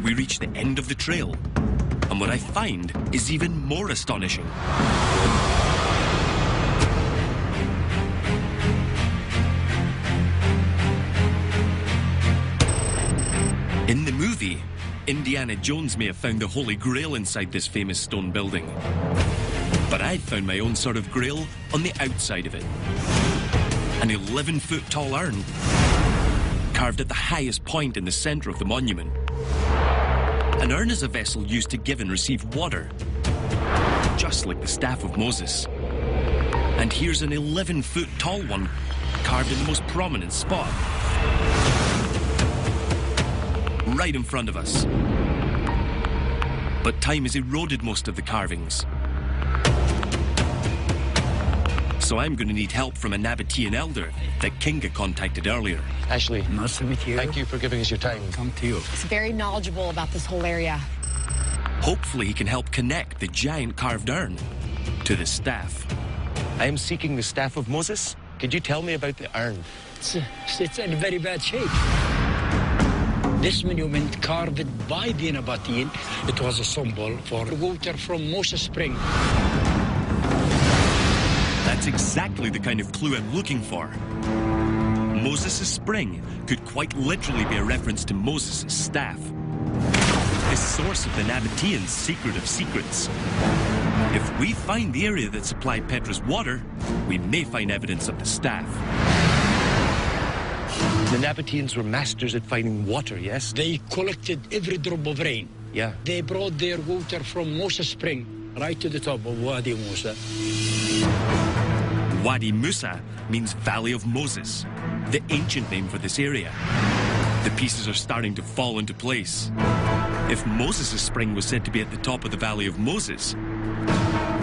we reach the end of the trail. And what I find is even more astonishing. In the movie, Indiana Jones may have found the Holy Grail inside this famous stone building. But I found my own sort of grail on the outside of it. An 11-foot tall urn, carved at the highest point in the center of the monument. An urn is a vessel used to give and receive water, just like the staff of Moses. And here's an 11-foot tall one, carved in the most prominent spot, right in front of us. But time has eroded most of the carvings. So I'm going to need help from a Nabatean elder that Kinga contacted earlier. Ashley, nice to meet you. Thank you for giving us your time. Come to you. He's very knowledgeable about this whole area. Hopefully he can help connect the giant carved urn to the staff. I am seeking the staff of Moses. Could you tell me about the urn? It's in very bad shape. This monument carved by the Nabatean, it was a symbol for water from Moses Spring. That's exactly the kind of clue I'm looking for. Moses' spring could quite literally be a reference to Moses' staff, the source of the Nabateans' secret of secrets. If we find the area that supplied Petra's water, we may find evidence of the staff. The Nabateans were masters at finding water, yes? They collected every drop of rain. Yeah. They brought their water from Moses Spring right to the top of Wadi Musa. Wadi Musa means Valley of Moses, the ancient name for this area. The pieces are starting to fall into place. If Moses' spring was said to be at the top of the Valley of Moses,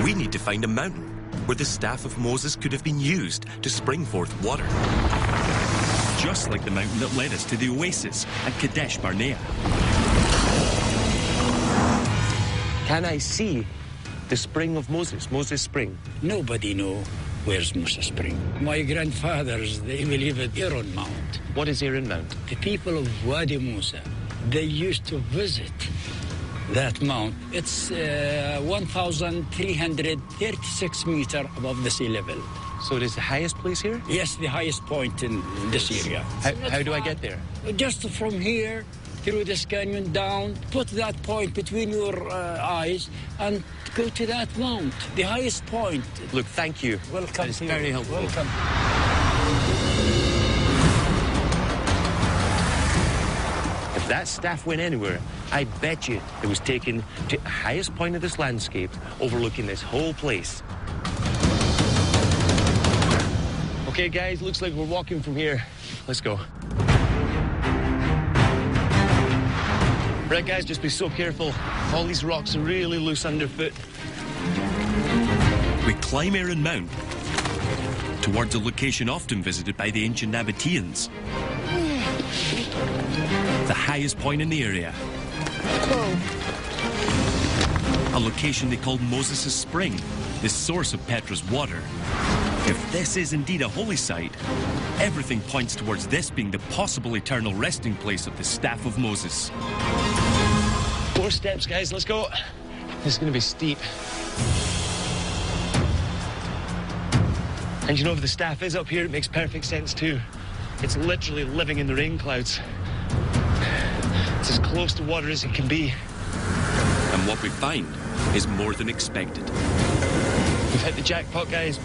we need to find a mountain where the staff of Moses could have been used to spring forth water. Just like the mountain that led us to the oasis at Kadesh Barnea. Can I see the spring of Moses, Moses' spring? Nobody knows where's Moses Spring. My grandfathers, they believe at Aaron Mount. What is Aaron Mount? The people of Wadi Musa, they used to visit that mount. It's 1,336 meters above the sea level. So it is the highest place here? Yes, the highest point in this area. How do I get there? Just from here, through this canyon down, put that point between your eyes and go to that mount, the highest point. Look, thank you. Welcome. That is very helpful. Welcome. If that staff went anywhere, I bet you it was taken to the highest point of this landscape, overlooking this whole place. Okay, guys, looks like we're walking from here. Let's go. Right, guys, just be so careful. All these rocks are really loose underfoot. We climb Aaron Mount towards a location often visited by the ancient Nabateans. The highest point in the area. Whoa. A location they called Moses' Spring, the source of Petra's water. If this is indeed a holy site, everything points towards this being the possible eternal resting place of the staff of Moses. 4 steps, guys, let's go. This is gonna be steep. And you know, if the staff is up here, it makes perfect sense too. It's literally living in the rain clouds. It's as close to water as it can be. And what we find is more than expected. We've hit the jackpot, guys.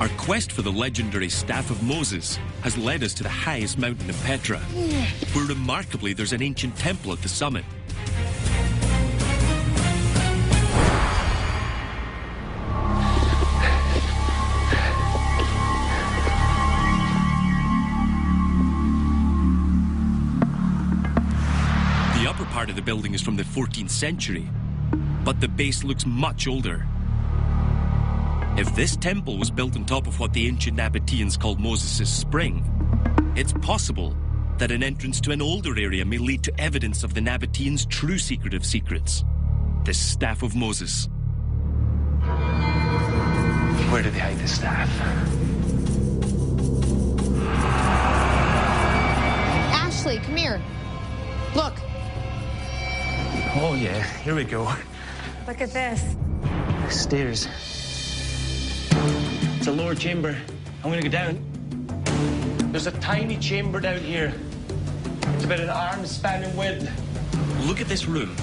Our quest for the legendary Staff of Moses has led us to the highest mountain of Petra, where remarkably there's an ancient temple at the summit. The upper part of the building is from the 14th century, but the base looks much older. If this temple was built on top of what the ancient Nabateans called Moses' Spring, it's possible that an entrance to an older area may lead to evidence of the Nabateans' true secret of secrets, the Staff of Moses. Where do they hide the staff? Ashley, come here. Look. Oh, yeah. Here we go. Look at this. Stairs. It's a lower chamber. I'm gonna go down. There's a tiny chamber down here. It's about an arm span in width. Look at this room.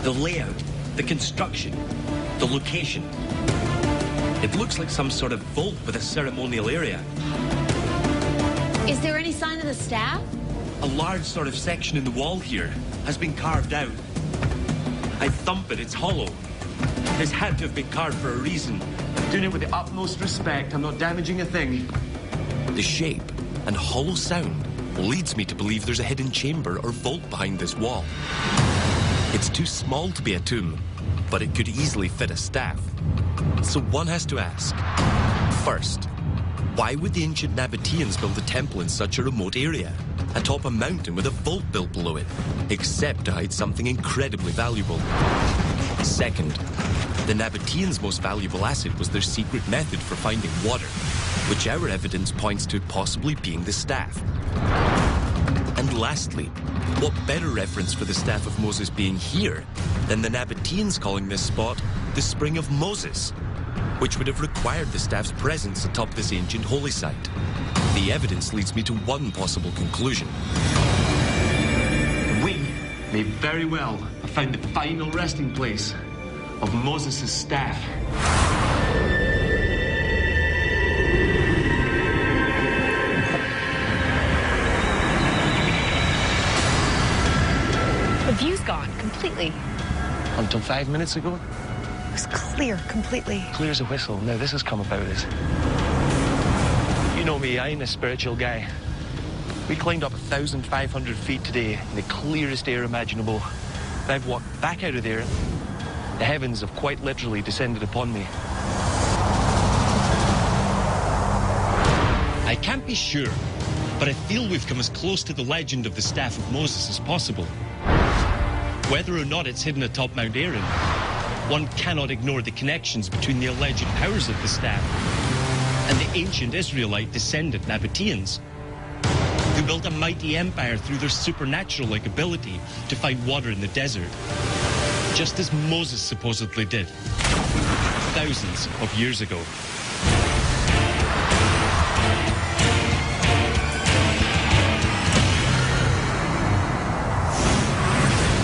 The layout, the construction, the location. It looks like some sort of vault with a ceremonial area. Is there any sign of the staff? A large sort of section in the wall here has been carved out. I thump it, it's hollow. This had to have been carved for a reason. I'm doing it with the utmost respect. I'm not damaging a thing. The shape and hollow sound leads me to believe there's a hidden chamber or vault behind this wall. It's too small to be a tomb, but it could easily fit a staff. So one has to ask, first, why would the ancient Nabateans build a temple in such a remote area, atop a mountain with a vault built below it, except to hide something incredibly valuable? Second, the Nabateans' most valuable asset was their secret method for finding water, which our evidence points to possibly being the staff. And lastly, what better reference for the staff of Moses being here than the Nabateans calling this spot the Spring of Moses, which would have required the staff's presence atop this ancient holy site. The evidence leads me to one possible conclusion. We may very well have found the final resting place of Moses' staff. The view's gone completely. Until 5 minutes ago, It was clear completely. clear as a whistle. Now this has come about as... You know me, I ain't a spiritual guy. We climbed up 1,500 feet today in the clearest air imaginable. And I've walked back out of there. The heavens have quite literally descended upon me. I can't be sure, but I feel we've come as close to the legend of the Staff of Moses as possible. Whether or not it's hidden atop Mount Aaron, one cannot ignore the connections between the alleged powers of the staff and the ancient Israelite descendant Nabateans, who built a mighty empire through their supernatural-like ability to find water in the desert, just as Moses supposedly did, thousands of years ago.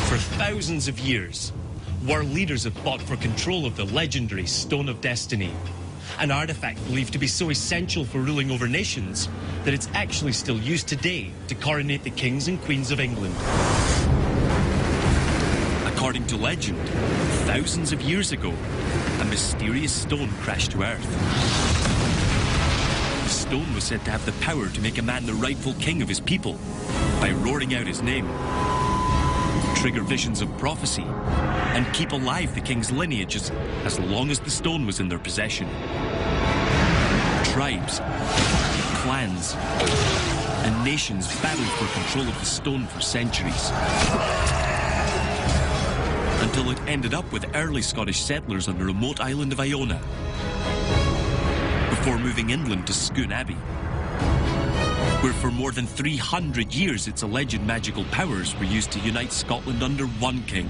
For thousands of years, world leaders have fought for control of the legendary Stone of Destiny, an artifact believed to be so essential for ruling over nations that it's actually still used today to coronate the kings and queens of England. According to legend, thousands of years ago, a mysterious stone crashed to Earth. The stone was said to have the power to make a man the rightful king of his people by roaring out his name, trigger visions of prophecy, and keep alive the king's lineages as long as the stone was in their possession. Tribes, clans, and nations battled for control of the stone for centuries, until it ended up with early Scottish settlers on the remote island of Iona, before moving inland to Scone Abbey, where for more than 300 years its alleged magical powers were used to unite Scotland under one king.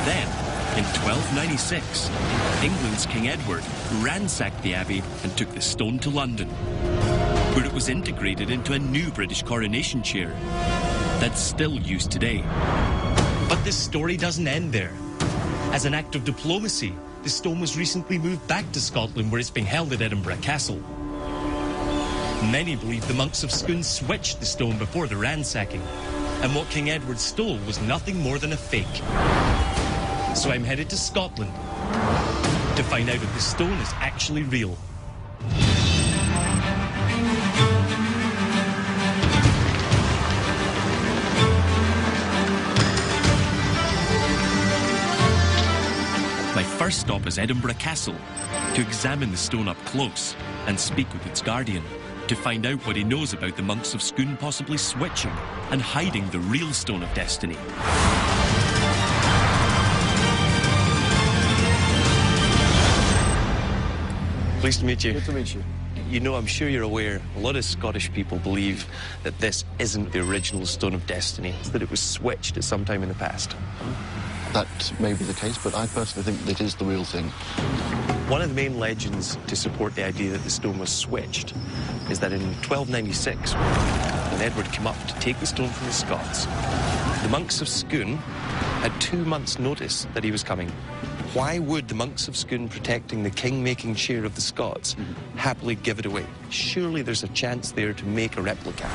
Then, in 1296, England's King Edward ransacked the abbey and took the stone to London, where it was integrated into a new British coronation chair that's still used today. But this story doesn't end there. As an act of diplomacy, the stone was recently moved back to Scotland, where it's being held at Edinburgh Castle. Many believe the monks of Scone switched the stone before the ransacking, and what King Edward stole was nothing more than a fake. So I'm headed to Scotland to find out if the stone is actually real. My first stop is Edinburgh Castle, to examine the stone up close and speak with its guardian, to find out what he knows about the monks of Scone possibly switching and hiding the real Stone of Destiny. Pleased to meet you. Good to meet you. You know, I'm sure you're aware, a lot of Scottish people believe that this isn't the original Stone of Destiny, that it was switched at some time in the past. That may be the case, but I personally think that it is the real thing. One of the main legends to support the idea that the stone was switched is that in 1296, when Edward came up to take the stone from the Scots, the monks of Scone had 2 months' notice that he was coming. Why would the monks of Scone, protecting the king-making chair of the Scots, happily give it away? Surely there's a chance there to make a replica.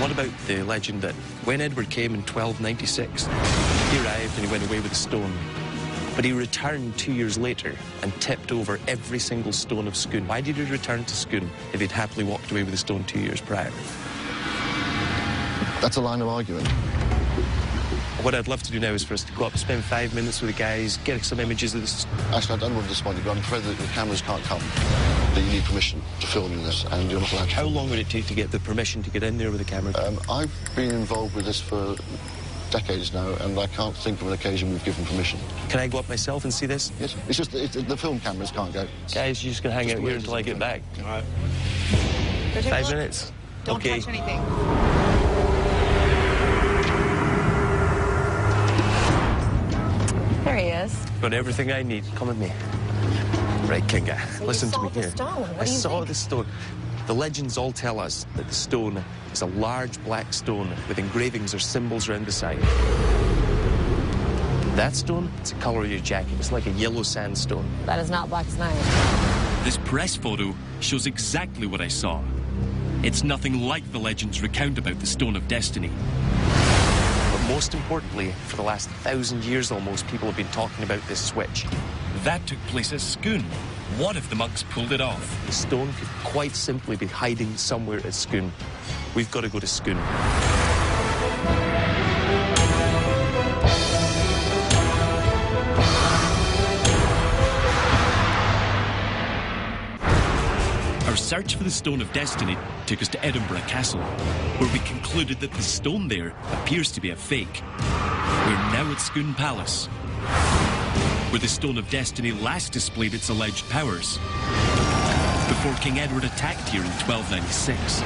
What about the legend that when Edward came in 1296, he arrived and he went away with a stone, but he returned 2 years later and tipped over every single stone of Scone? Why did he return to Scone if he'd happily walked away with a stone 2 years prior? That's a line of argument. What I'd love to do now is for us to go up, spend 5 minutes with the guys, get some images of this. Actually, I don't want to disappoint you, but I'm afraid that the cameras can't come. That you need permission to film in this, and you're not allowed to. How long would it take to get the permission to get in there with the camera? I've been involved with this for decades now, and I can't think of an occasion we've given permission. Can I go up myself and see this? Yes, it's just that the film cameras can't go. Guys, you're just going to hang out here until I get back. All right. 5 minutes. Don't okay. touch anything. There he is. Got everything I need. Come with me. Right, Kinga, So listen to me you saw the here. stone. What I do you saw think? the stone. The legends all tell us that the stone is a large black stone with engravings or symbols around the side. That stone, it's the colour of your jacket. It's like a yellow sandstone. That is not black as night. This press photo shows exactly what I saw. It's nothing like the legends recount about the Stone of Destiny. But most importantly, for the last 1,000 years almost, people have been talking about this switch. That took place at Scone. What if the monks pulled it off? The stone could quite simply be hiding somewhere at Scone. We've got to go to Scone. Our search for the Stone of Destiny took us to Edinburgh Castle, where we concluded that the stone there appears to be a fake. We're now at Scone Palace, where the Stone of Destiny last displayed its alleged powers, before King Edward attacked here in 1296.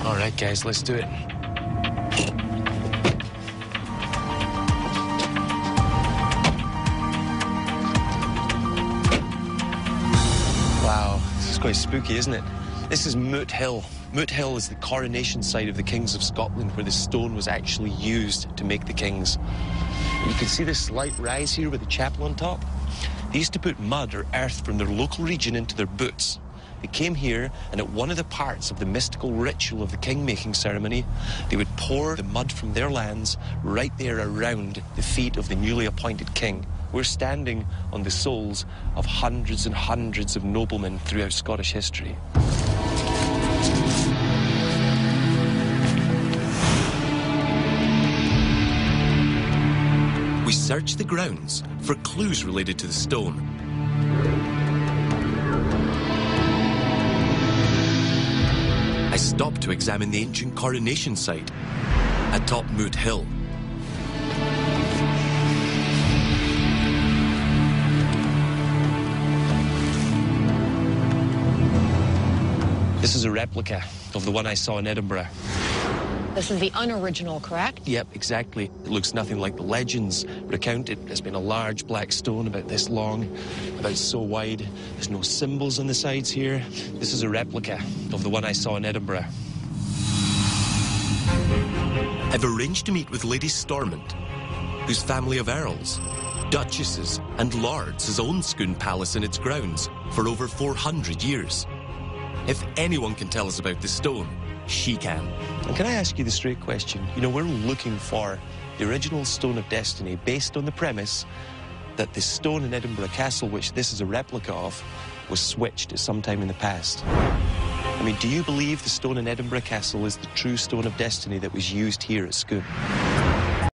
All right, guys, let's do it. Wow, this is quite spooky, isn't it? This is Moot Hill. Moot Hill is the coronation site of the Kings of Scotland, where the stone was actually used to make the kings. You can see this slight rise here with the chapel on top. They used to put mud or earth from their local region into their boots. They came here, and at one of the parts of the mystical ritual of the king-making ceremony, they would pour the mud from their lands right there around the feet of the newly appointed king. We're standing on the souls of hundreds and hundreds of noblemen throughout Scottish history. We searched the grounds for clues related to the stone. I stopped to examine the ancient coronation site atop Moot Hill. This is a replica of the one I saw in Edinburgh. This is the unoriginal, correct? Yep, exactly. It looks nothing like the legends recount it. There's been a large black stone about this long, about so wide. There's no symbols on the sides here. This is a replica of the one I saw in Edinburgh. I've arranged to meet with Lady Stormont, whose family of earls, duchesses and lords has owned Scone Palace and its grounds for over 400 years. If anyone can tell us about the stone, she can. And can I ask you the straight question? You know, we're looking for the original Stone of Destiny based on the premise that the stone in Edinburgh Castle, which this is a replica of, was switched at some time in the past. I mean, do you believe the stone in Edinburgh Castle is the true Stone of Destiny that was used here at Scone?